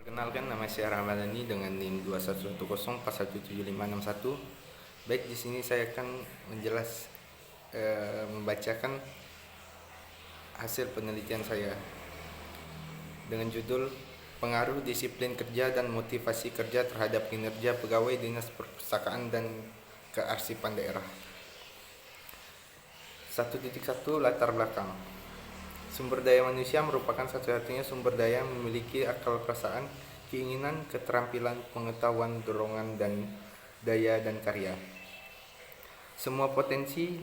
Perkenalkan, nama saya Ramadhani dengan NIM 2110417561. Baik, di sini saya akan membacakan hasil penelitian saya dengan judul Pengaruh Disiplin Kerja dan Motivasi Kerja terhadap Kinerja Pegawai Dinas Perpustakaan dan Kearsipan Daerah. 1.1 Latar belakang. Sumber daya manusia merupakan satu-satunya sumber daya yang memiliki akal perasaan, keinginan, keterampilan, pengetahuan, dorongan, dan daya dan karya. Semua potensi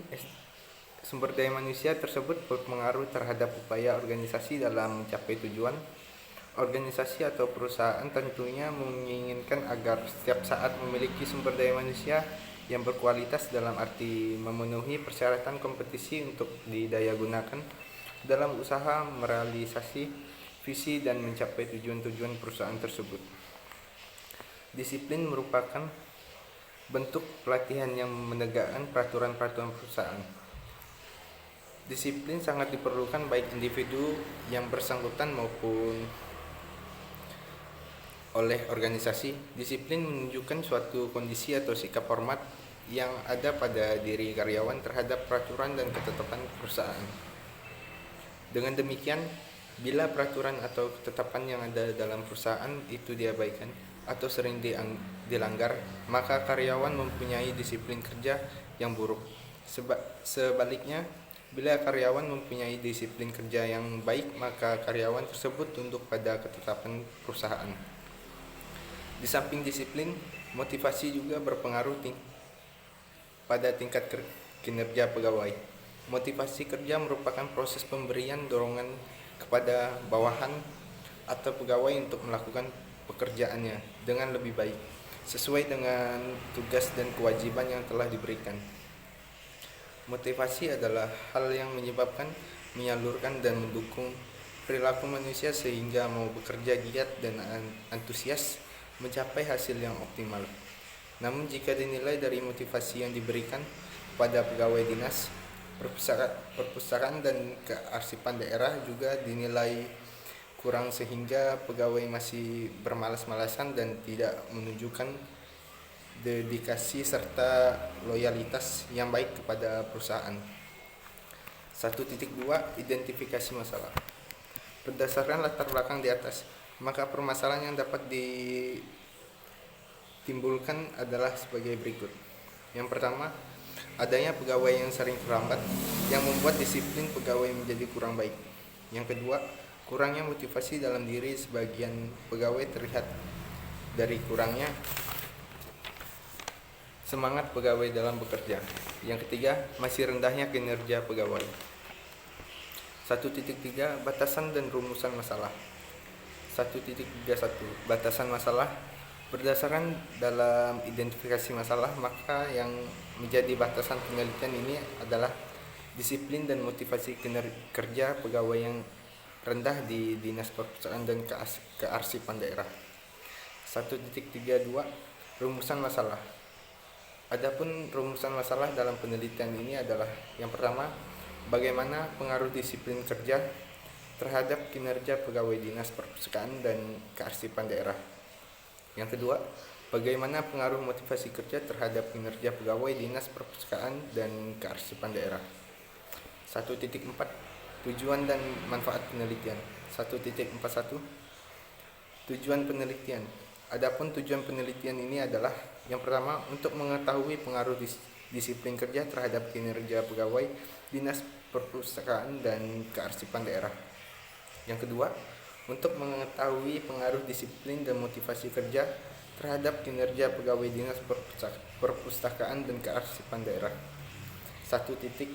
sumber daya manusia tersebut berpengaruh terhadap upaya organisasi dalam mencapai tujuan. Organisasi atau perusahaan tentunya menginginkan agar setiap saat memiliki sumber daya manusia yang berkualitas dalam arti memenuhi persyaratan kompetisi untuk didayagunakan dalam usaha merealisasi visi dan mencapai tujuan-tujuan perusahaan tersebut. Disiplin merupakan bentuk pelatihan yang menegakkan peraturan-peraturan perusahaan. Disiplin sangat diperlukan baik individu yang bersangkutan maupun oleh organisasi. Disiplin menunjukkan suatu kondisi atau sikap hormat yang ada pada diri karyawan terhadap peraturan dan ketetapan perusahaan. Dengan demikian, bila peraturan atau ketetapan yang ada dalam perusahaan itu diabaikan atau sering dilanggar, maka karyawan mempunyai disiplin kerja yang buruk. Sebaliknya, bila karyawan mempunyai disiplin kerja yang baik, maka karyawan tersebut tunduk pada ketetapan perusahaan. Di samping disiplin, motivasi juga berpengaruh pada tingkat kinerja pegawai. Motivasi kerja merupakan proses pemberian dorongan kepada bawahan atau pegawai untuk melakukan pekerjaannya dengan lebih baik, sesuai dengan tugas dan kewajiban yang telah diberikan. Motivasi adalah hal yang menyebabkan, menyalurkan, dan mendukung perilaku manusia sehingga mau bekerja giat dan antusias mencapai hasil yang optimal. Namun jika dinilai dari motivasi yang diberikan pada pegawai dinas perpustakaan dan kearsipan daerah juga dinilai kurang sehingga pegawai masih bermalas-malasan dan tidak menunjukkan dedikasi serta loyalitas yang baik kepada perusahaan. 1.2 Identifikasi masalah. Berdasarkan latar belakang di atas, maka permasalahan yang dapat ditimbulkan adalah sebagai berikut. Yang pertama, adanya pegawai yang sering terlambat yang membuat disiplin pegawai menjadi kurang baik. Yang kedua, kurangnya motivasi dalam diri sebagian pegawai terlihat dari kurangnya semangat pegawai dalam bekerja. Yang ketiga, masih rendahnya kinerja pegawai. 1.3 Batasan dan rumusan masalah. 1.31 Batasan masalah. Berdasarkan dalam identifikasi masalah, maka yang menjadi batasan penelitian ini adalah disiplin dan motivasi kerja pegawai yang rendah di Dinas Perpustakaan dan Kearsipan Daerah. 1.32 Rumusan masalah. Adapun rumusan masalah dalam penelitian ini adalah yang pertama, bagaimana pengaruh disiplin kerja terhadap kinerja pegawai Dinas Perpustakaan dan Kearsipan Daerah. Yang kedua, bagaimana pengaruh motivasi kerja terhadap kinerja pegawai Dinas Perpustakaan dan Kearsipan Daerah. 1.4 Tujuan dan manfaat penelitian. 1.41 Tujuan penelitian. Adapun tujuan penelitian ini adalah yang pertama, untuk mengetahui pengaruh disiplin kerja terhadap kinerja pegawai Dinas Perpustakaan dan Kearsipan Daerah. Yang kedua, untuk mengetahui pengaruh disiplin dan motivasi kerja terhadap kinerja pegawai Dinas Perpustakaan dan Kearsipan Daerah. 1.4.2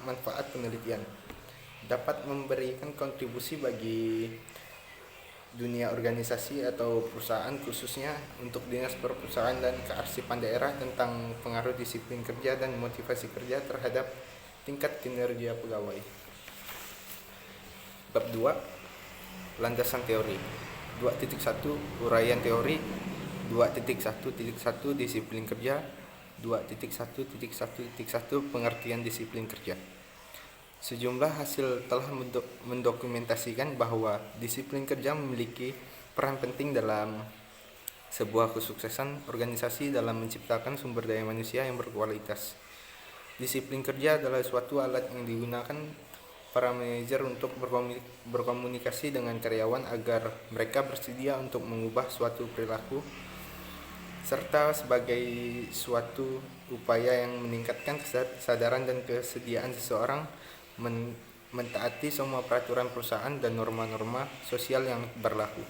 Manfaat penelitian. Dapat memberikan kontribusi bagi dunia organisasi atau perusahaan, khususnya untuk Dinas Perpustakaan dan Kearsipan Daerah, tentang pengaruh disiplin kerja dan motivasi kerja terhadap tingkat kinerja pegawai. Bab 2 Landasan teori. 2.1 Uraian teori. 2.1.1 Disiplin kerja. 2.1.1.1 Pengertian disiplin kerja. Sejumlah hasil telah mendokumentasikan bahwa disiplin kerja memiliki peran penting dalam sebuah kesuksesan organisasi dalam menciptakan sumber daya manusia yang berkualitas. Disiplin kerja adalah suatu alat yang digunakan para manajer untuk berkomunikasi dengan karyawan agar mereka bersedia untuk mengubah suatu perilaku, serta sebagai suatu upaya yang meningkatkan kesadaran dan kesediaan seseorang mentaati semua peraturan perusahaan dan norma-norma sosial yang berlaku.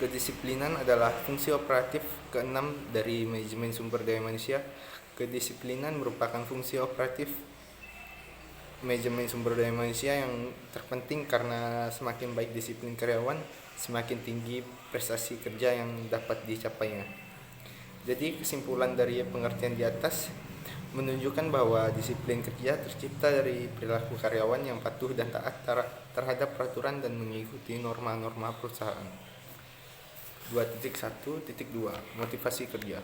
Kedisiplinan adalah fungsi operatif keenam dari manajemen sumber daya manusia. Kedisiplinan merupakan fungsi operatif manajemen sumber daya manusia yang terpenting karena semakin baik disiplin karyawan, semakin tinggi prestasi kerja yang dapat dicapainya. Jadi kesimpulan dari pengertian di atas menunjukkan bahwa disiplin kerja tercipta dari perilaku karyawan yang patuh dan taat terhadap peraturan dan mengikuti norma-norma perusahaan. 2.1.2 Motivasi kerja.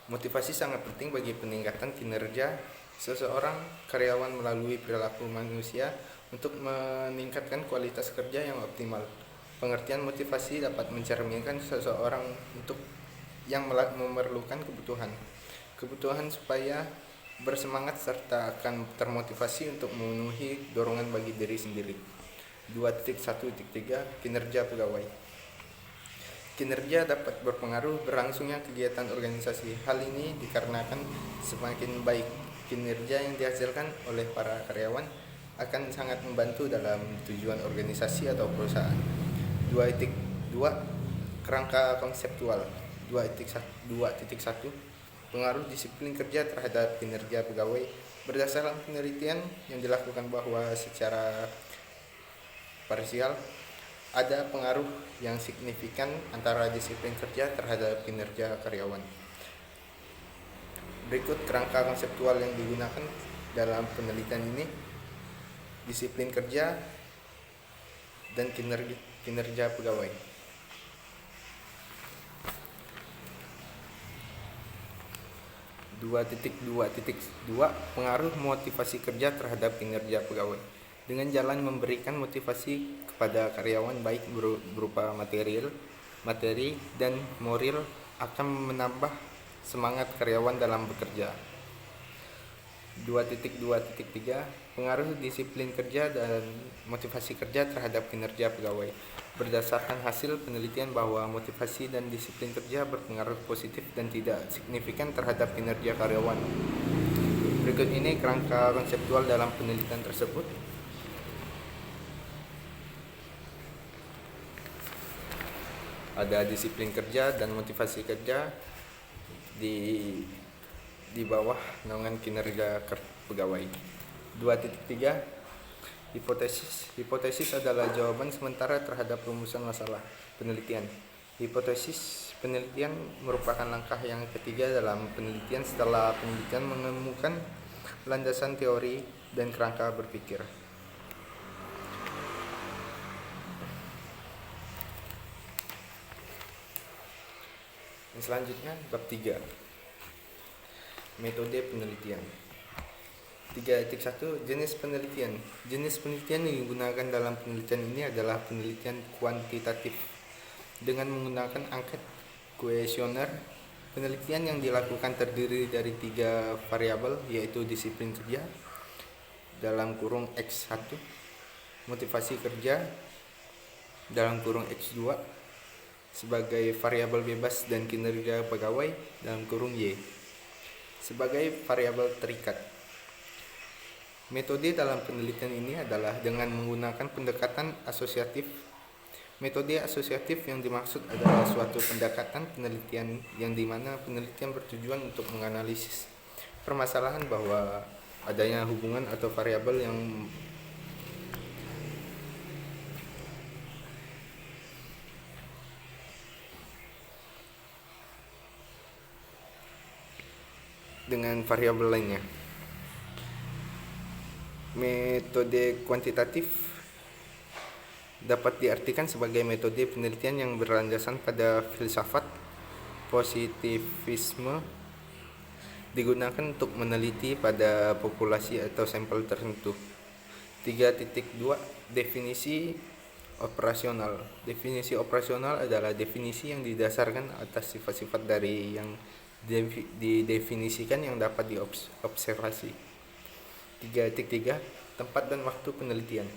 Motivasi sangat penting bagi peningkatan kinerja seseorang karyawan melalui perilaku manusia untuk meningkatkan kualitas kerja yang optimal. Pengertian motivasi dapat mencerminkan seseorang untuk yang memerlukan kebutuhan supaya bersemangat serta akan termotivasi untuk memenuhi dorongan bagi diri sendiri. 2.1.3 Kinerja pegawai. Kinerja dapat berpengaruh berlangsungnya kegiatan organisasi. Hal ini dikarenakan semakin baik kinerja yang dihasilkan oleh para karyawan akan sangat membantu dalam tujuan organisasi atau perusahaan. 2.2 Kerangka konseptual. 2.1 Pengaruh disiplin kerja terhadap kinerja pegawai. Berdasarkan penelitian yang dilakukan bahwa secara parsial ada pengaruh yang signifikan antara disiplin kerja terhadap kinerja karyawan. Berikut kerangka konseptual yang digunakan dalam penelitian ini: disiplin kerja dan kinerja pegawai. 2.2.2 Pengaruh motivasi kerja terhadap kinerja pegawai. Dengan jalan memberikan motivasi kepada karyawan baik berupa materi dan moral akan menambah semangat karyawan dalam bekerja. 2.2.3 Pengaruh disiplin kerja dan motivasi kerja terhadap kinerja pegawai. Berdasarkan hasil penelitian bahwa motivasi dan disiplin kerja berpengaruh positif dan tidak signifikan terhadap kinerja karyawan. Berikut ini kerangka konseptual dalam penelitian tersebut. Ada disiplin kerja dan motivasi kerja di bawah naungan kinerja pegawai. 2.3 Hipotesis adalah jawaban sementara terhadap rumusan masalah penelitian. Hipotesis penelitian merupakan langkah yang ketiga dalam penelitian setelah penelitian menemukan landasan teori dan kerangka berpikir. Selanjutnya bab 3. Metode penelitian. 3.1 Jenis penelitian. Jenis penelitian yang digunakan dalam penelitian ini adalah penelitian kuantitatif dengan menggunakan angket kuesioner. Penelitian yang dilakukan terdiri dari 3 variabel, yaitu disiplin kerja dalam kurung X1, motivasi kerja dalam kurung X2 sebagai variabel bebas, dan kinerja pegawai dalam kurung Y sebagai variabel terikat. Metode dalam penelitian ini adalah dengan menggunakan pendekatan asosiatif. Metode asosiatif yang dimaksud adalah suatu pendekatan penelitian yang dimana penelitian bertujuan untuk menganalisis permasalahan bahwa adanya hubungan atau variabel yang dengan variabel lainnya. Metode kuantitatif dapat diartikan sebagai metode penelitian yang berlandaskan pada filsafat positivisme digunakan untuk meneliti pada populasi atau sampel tertentu. 3.2 Definisi operasional. Definisi operasional adalah definisi yang didasarkan atas sifat-sifat dari yang didefinisikan yang dapat diobservasi. 3.3 Tempat dan waktu penelitian.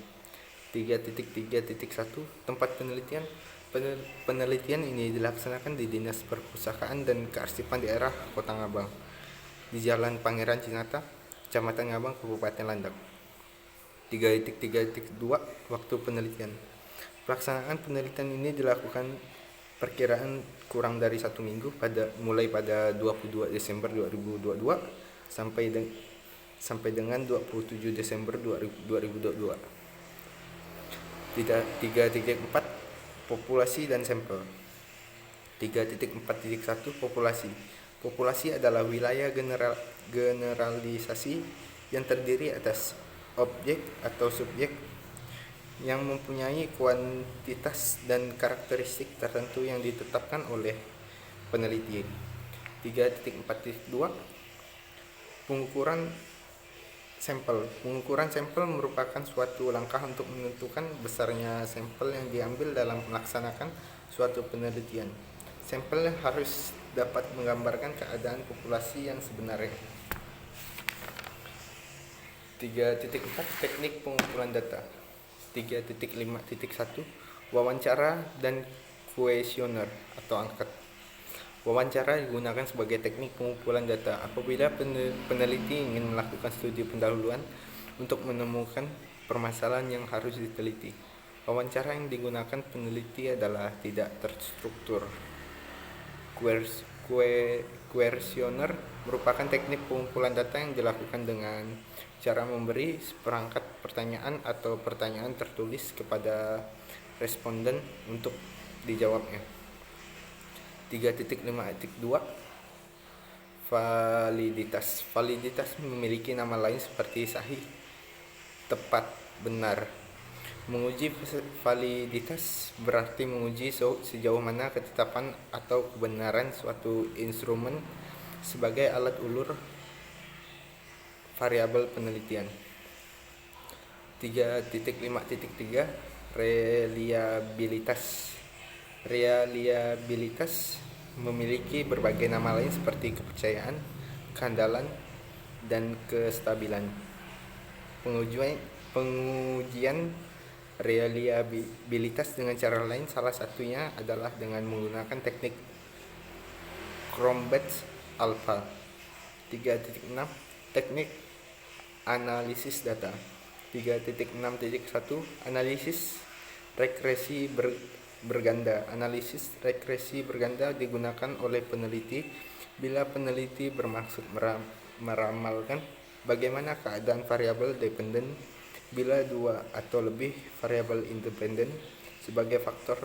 3.3.1 Tempat penelitian. Penelitian ini dilaksanakan di Dinas Perpustakaan dan Kearsipan Daerah Kota Ngabang, di Jalan Pangeran Cinata, Kecamatan Ngabang, Kabupaten Landak. 3.3.2 Waktu penelitian. Pelaksanaan penelitian ini dilakukan perkiraan kurang dari 1 minggu mulai pada 22 Desember 2022 sampai dengan 27 Desember 2022. 3.4 Populasi dan sampel. 3.4.1 Populasi. Populasi adalah wilayah generalisasi yang terdiri atas objek atau subjek yang mempunyai kuantitas dan karakteristik tertentu yang ditetapkan oleh peneliti. 3.4.2 Pengukuran sampel. Pengukuran sampel merupakan suatu langkah untuk menentukan besarnya sampel yang diambil dalam melaksanakan suatu penelitian. Sampel harus dapat menggambarkan keadaan populasi yang sebenarnya. 3.4 Teknik pengumpulan data. 3.5.1 Wawancara dan kuesioner atau angket. Wawancara digunakan sebagai teknik pengumpulan data apabila peneliti ingin melakukan studi pendahuluan untuk menemukan permasalahan yang harus diteliti. Wawancara yang digunakan peneliti adalah tidak terstruktur. Kuesioner merupakan teknik pengumpulan data yang dilakukan dengan cara memberi seperangkat pertanyaan atau pertanyaan tertulis kepada responden untuk dijawabnya. 3.5.2 Validitas. Validitas memiliki nama lain seperti sahih, tepat, benar. Menguji validitas berarti menguji sejauh mana ketetapan atau kebenaran suatu instrumen sebagai alat ulur variabel penelitian. 3.5.3 Reliabilitas. Reliabilitas memiliki berbagai nama lain seperti kepercayaan, keandalan, dan kestabilan. Pengujian reliabilitas dengan cara lain salah satunya adalah dengan menggunakan teknik Cronbach's alpha. 3.6 Teknik analisis data. 3.6.1 Analisis regresi berganda. Analisis regresi berganda digunakan oleh peneliti bila peneliti bermaksud meramalkan bagaimana keadaan variabel dependen bila dua atau lebih variabel independen sebagai faktor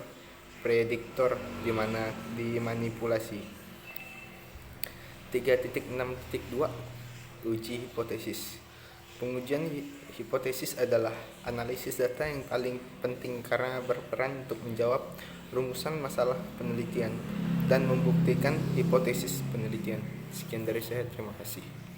prediktor dimanipulasi. 3.6.2 Uji hipotesis. Pengujian hipotesis adalah analisis data yang paling penting karena berperan untuk menjawab rumusan masalah penelitian dan membuktikan hipotesis penelitian. Sekian dari saya, terima kasih.